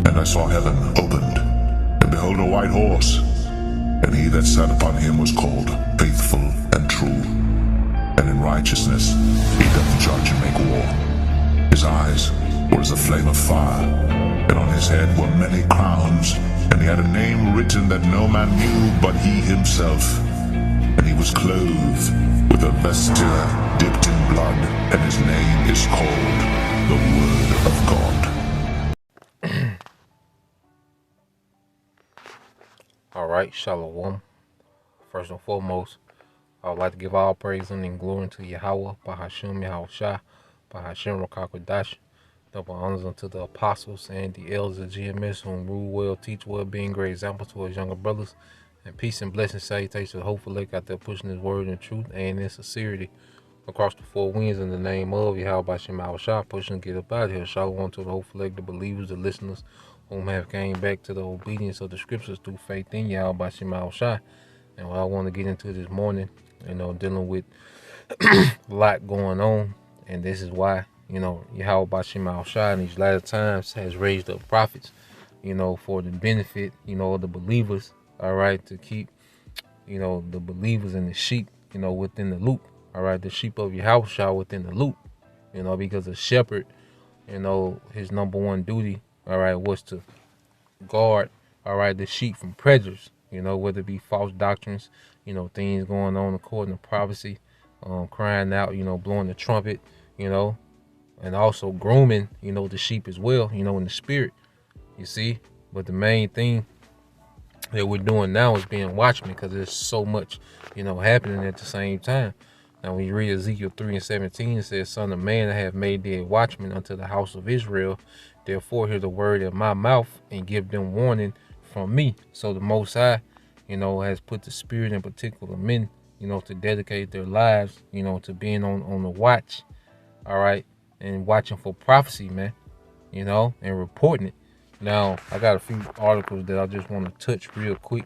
And I saw heaven opened, and behold a white horse, and he that sat upon him was called Faithful and True, and in righteousness he doth judge and make war. His eyes were as a flame of fire, and on his head were many crowns, and he had a name written that no man knew but he himself. And he was clothed with a vesture dipped in blood, and his name is called the Word of God. All right, Shalom. First and foremost, I would like to give all praise and glory to Yahweh, Bahashim Yahushua, Bahashim Rakakwadash. Double honors unto the apostles and the elders of GMS, whom rule well, teach well, being great example to his younger brothers. And peace and blessing salutations to the hopeful lake out there pushing his word in truth and in sincerity across the four winds in the name of Yahweh Bahashim Yahushua, pushing to get up out here. Shalom to the hopeful lake, the believers, the listeners, whom have came back to the obedience of the scriptures through faith in Yahweh Bahashim Yahushua. And what I want to get into this morning, dealing with a lot going on, and this is why, Yahweh Bashim Al-Shah in these latter times has raised up prophets, for the benefit, of the believers, all right, to keep, the believers and the sheep, within the loop, all right, the sheep of Yahweh within the loop, because a shepherd, his number one duty, all right, was to guard, all right, the sheep from predators, whether it be false doctrines, things going on according to prophecy, crying out, blowing the trumpet, and also grooming, the sheep as well, in the spirit, you see. But the main thing that we're doing now is being watchmen, because there's so much, happening at the same time. Now, when you read Ezekiel 3:17, it says, Son of man, I have made thee a watchman unto the house of Israel. Therefore, hear the word of my mouth and give them warning from me. So the Most High, has put the spirit in particular men, to dedicate their lives, to being on the watch, all right, and watching for prophecy, man, and reporting it. Now, I got a few articles that I just want to touch real quick.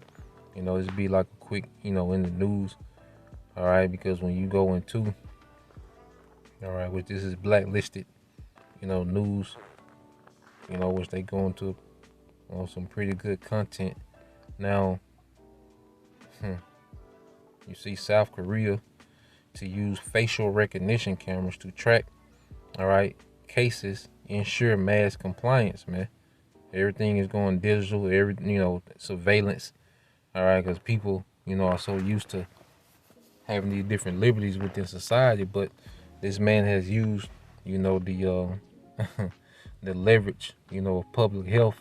This be like a quick, in the news, all right, because when you go into, all right, which this is blacklisted, news, which they go into some pretty good content. Now, you see South Korea to use facial recognition cameras to track, all right, cases, ensure mass compliance, man. Everything is going digital, surveillance, all right, because people, are so used to having these different liberties within society, but this man has used, the the leverage, of public health,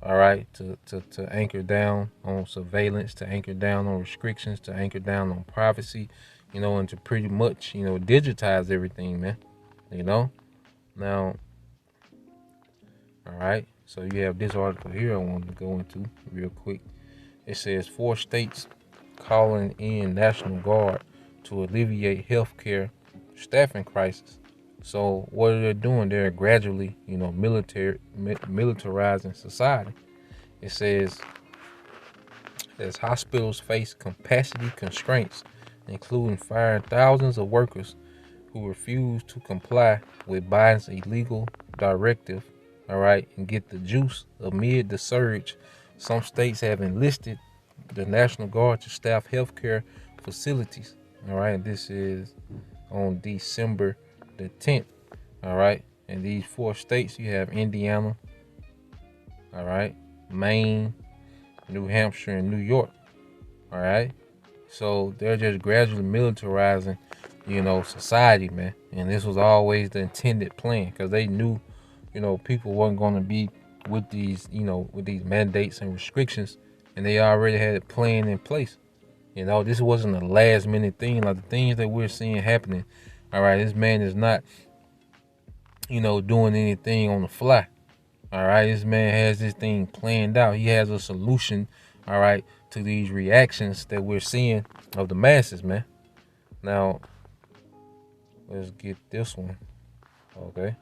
all right, to anchor down on surveillance, to anchor down on restrictions, to anchor down on privacy, and to pretty much, digitize everything, man, Now, all right, so you have this article here I wanted to go into real quick. It says 4 states calling in National Guard to alleviate healthcare staffing crisis. So what are they doing? They're gradually, militarizing society. It says, as hospitals face capacity constraints, including firing thousands of workers who refuse to comply with Biden's illegal directive, all right, and get the juice amid the surge, some states have enlisted the National Guard to staff healthcare facilities, all right, and this is on December the 10th, all right, and these 4 states, you have Indiana, all right, Maine, New Hampshire, and New York, all right, so they're just gradually militarizing, society, man, and this was always the intended plan, because they knew, people weren't going to be with these, with these mandates and restrictions, and they already had a plan in place. This wasn't a last minute thing like the things that we're seeing happening. All right, this man is not, doing anything on the fly. All right, this man has this thing planned out. He has a solution, all right, to these reactions that we're seeing of the masses, man. Now, let's get this one. Okay.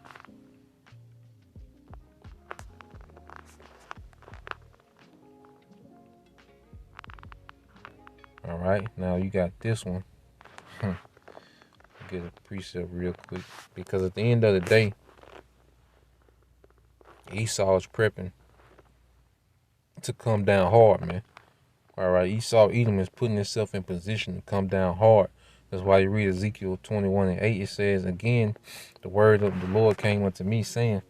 All right, now you got this one. Get a precept real quick, because at the end of the day, Esau is prepping, to come down hard, man. All right, Esau Edom is putting himself in position to come down hard. That's why you read Ezekiel 21:8. It says, again, the word of the Lord came unto me, saying,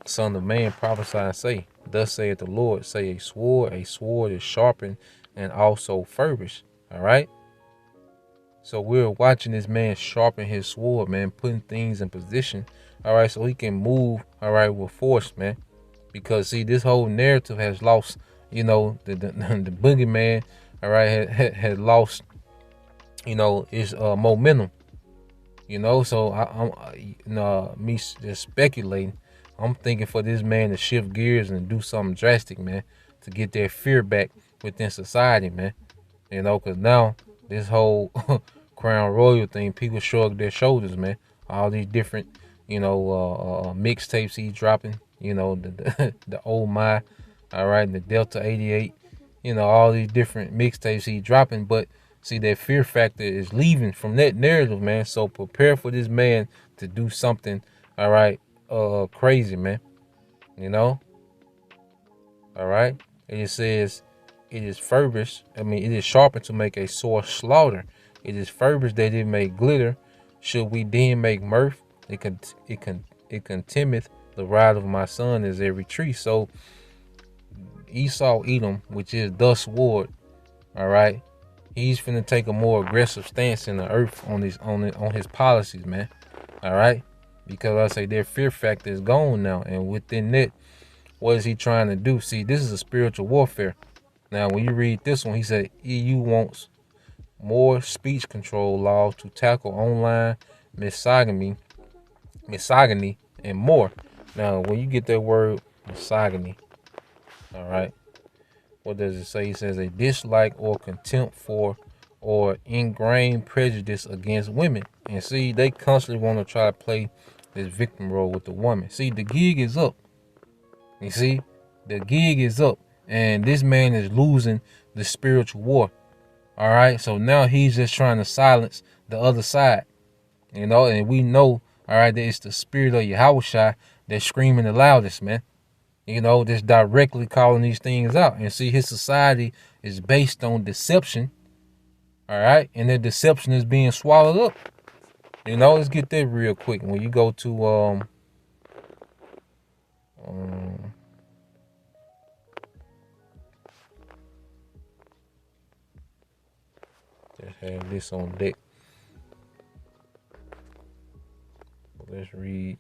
Son of man, prophesy and say, Thus saith the Lord, say a sword is sharpened and also furbished. All right. So we're watching this man sharpen his sword, man, putting things in position. All right, so he can move, all right, with force, man. Because see, this whole narrative has lost, the boogeyman, all right, had lost, its momentum. So me just speculating, I'm thinking for this man to shift gears and do something drastic, man, to get their fear back within society, man. Because now this whole Crown Royal thing, people shrug their shoulders, man. All these different, mixtapes he's dropping, the Oh My, all right, the Delta 88, all these different mixtapes he's dropping. But see, that fear factor is leaving from that narrative, man. So prepare for this man to do something, all right, crazy, man. All right. It says, it is furbished. It is sharpened to make a sore slaughter. It is furbished that it may glitter. Should we then make mirth? It contemneth the rod of my son as every tree. So Esau Edom, which is the sword, all right, he's finna take a more aggressive stance in the earth on his policies, man. All right, because I say their fear factor is gone now, and within that, what is he trying to do? See, this is a spiritual warfare. Now, when you read this one, he said EU wants more speech control laws to tackle online misogyny, and more. Now, when you get that word misogyny, all right, what does it say? It says a dislike or contempt for or ingrained prejudice against women. And see, they constantly want to try to play this victim role with the woman. See, the gig is up. You see, the gig is up. And this man is losing the spiritual war. All right. So now he's just trying to silence the other side. And we know, all right, that it's the spirit of Yahushua that's screaming the loudest, man. Just directly calling these things out. And see, his society is based on deception. All right. And that deception is being swallowed up. Let's get that real quick. When you go to just have this on deck. Let's read.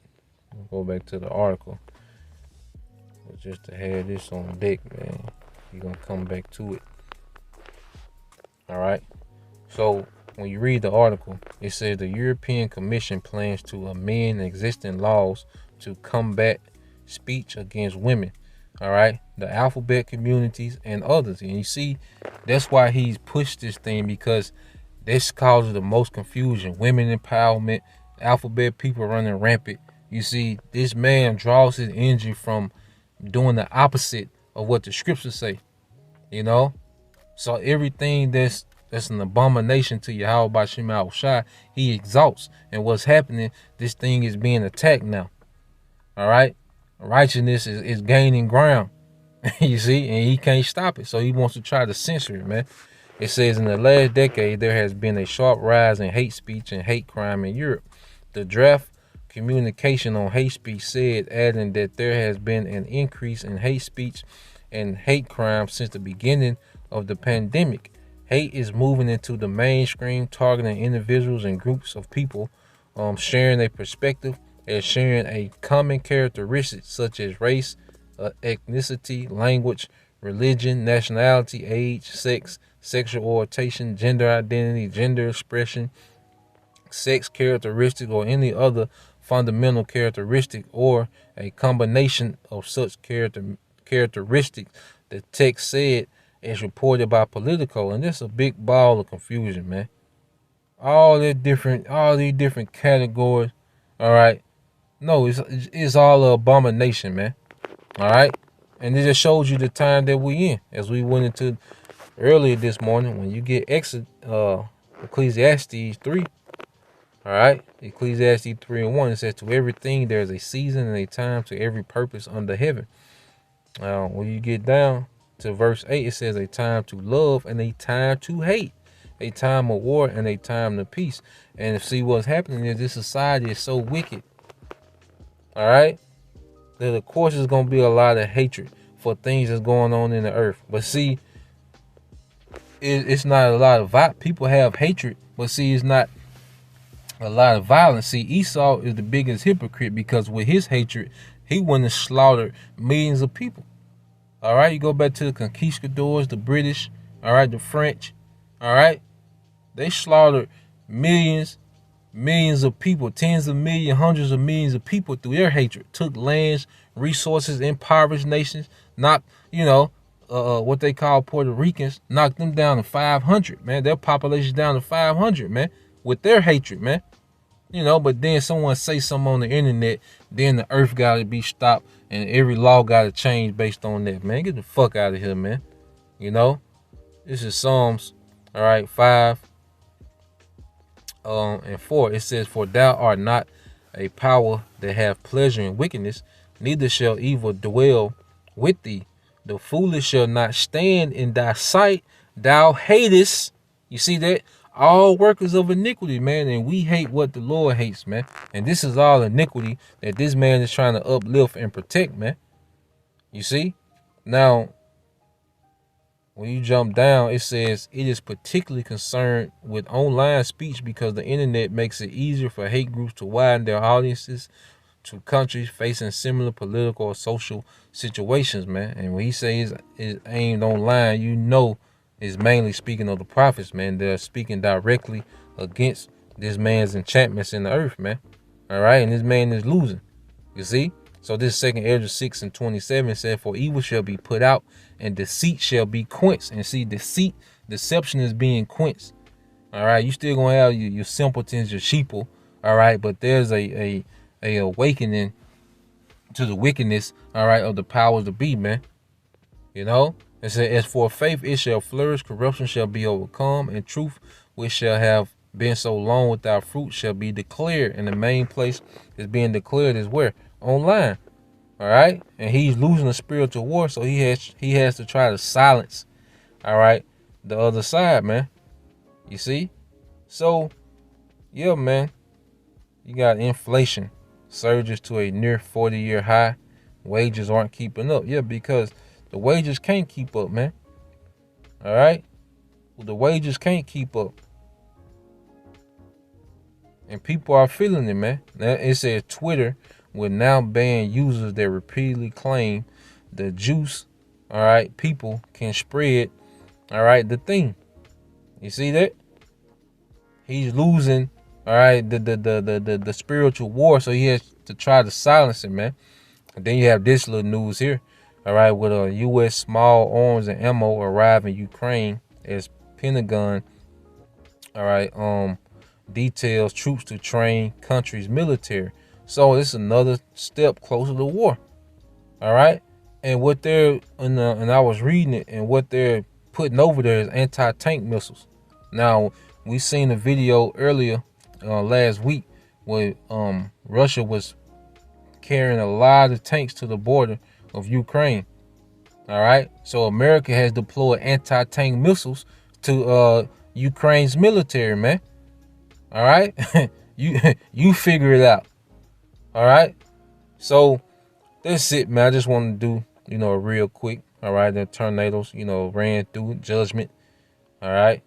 We'll go back to the article. But just to have this on deck, man. You're gonna come back to it. All right. So when you read the article, it says the European Commission plans to amend existing laws to combat speech against women. All right, the alphabet communities and others. And you see, that's why he's pushed this thing, because this causes the most confusion. Women empowerment, alphabet people running rampant. You see, this man draws his energy from doing the opposite of what the scriptures say. So everything that's an abomination to Yahweh Bashim Al-Shai, he exalts. And what's happening, this thing is being attacked now. All right. Righteousness is gaining ground. You see, and he can't stop it. So he wants to try to censor it, man. It says in the last decade, there has been a sharp rise in hate speech and hate crime in Europe. The draft communication on hate speech said, adding that there has been an increase in hate speech and hate crime since the beginning of the pandemic. Hate is moving into the mainstream, targeting individuals and groups of people, sharing a perspective as sharing a common characteristic such as race, ethnicity, language, religion, nationality, age, sex, sexual orientation, gender identity, gender expression, sex characteristic, or any other fundamental characteristic, or a combination of such characteristics, the text said, as reported by Politico. And this is a big ball of confusion, man. All these different categories. All right. No, it's all an abomination, man. All right. And it just shows you the time that we in. As we went into earlier this morning, when you get Ecclesiastes 3. All right. Ecclesiastes 3:1, it says, to everything there is a season and a time to every purpose under heaven. When you get down, to verse 8, it says a time to love and a time to hate, a time of war and a time of peace. And see what's happening is this society is so wicked, all right, that of course there's going to be a lot of hatred for things that's going on in the earth. But see, it's not a lot of people have hatred, but see, it's not a lot of violence. See, Esau is the biggest hypocrite because with his hatred, he wouldn't have slaughtered millions of people. All right, you go back to the conquistadors, the British, all right, the French, all right, they slaughtered millions of people, tens of millions, hundreds of millions of people through their hatred, took lands, resources, impoverished nations, knocked, what they call Puerto Ricans, knocked them down to 500, man. Their population down to 500, man, with their hatred, man. But then someone say something on the internet, then the earth got to be stopped and every law got to change based on that, man. Get the fuck out of here, man. This is Psalms, all right, 5 and 4. It says, for thou art not a power that have pleasure in wickedness, neither shall evil dwell with thee. The foolish shall not stand in thy sight. Thou hatest, you see that? All workers of iniquity, man. And we hate what the Lord hates, man. And this is all iniquity that this man is trying to uplift and protect, man. You see? Now, when you jump down, it says it is particularly concerned with online speech because the internet makes it easier for hate groups to widen their audiences to countries facing similar political or social situations, man. And when he says it's aimed online, it's mainly speaking of the prophets, man. They're speaking directly against this man's enchantments in the earth, man. All right, and this man is losing. You see? So this 2 Ezra 6 and 27 said, for evil shall be put out and deceit shall be quenched. And see, deception is being quenched. All right, you still gonna have your simpletons, your sheeple. All right, but there's a awakening to the wickedness, all right, of the powers to be, man. It says, as for faith, it shall flourish, corruption shall be overcome, and truth, which shall have been so long without fruit, shall be declared. And the main place is being declared is where? Online. All right. And he's losing a spiritual war, so he has to try to silence, all right, the other side, man. You see? So, yeah, man. You got inflation surges to a near 40-year high. Wages aren't keeping up. Yeah, because the wages can't keep up, man. All right? Well, the wages can't keep up. And people are feeling it, man. Now, it says Twitter will now ban users that repeatedly claim the juice, all right, people can spread, all right, the thing. You see that? He's losing, all right, the spiritual war, so he has to try to silence it, man. And then you have this little news here, all right, with a U.S. small arms and ammo arrive in Ukraine as Pentagon, all right, details troops to train country's military. So it's another step closer to war, all right. And what they're and I was reading it, and what they're putting over there is anti-tank missiles. Now we seen a video earlier last week where Russia was carrying a lot of tanks to the border of Ukraine. All right, so America has deployed anti-tank missiles to Ukraine's military, man. All right, you figure it out. All right, so that's it, man. I just want to do, real quick. All right, the tornadoes, ran through judgment. All right,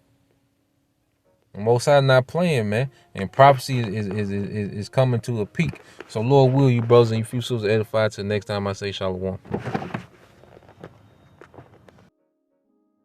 the Most High not playing, man, and prophecy is coming to a peak. So Lord will you brothers and you few souls edified till next time I say shalom.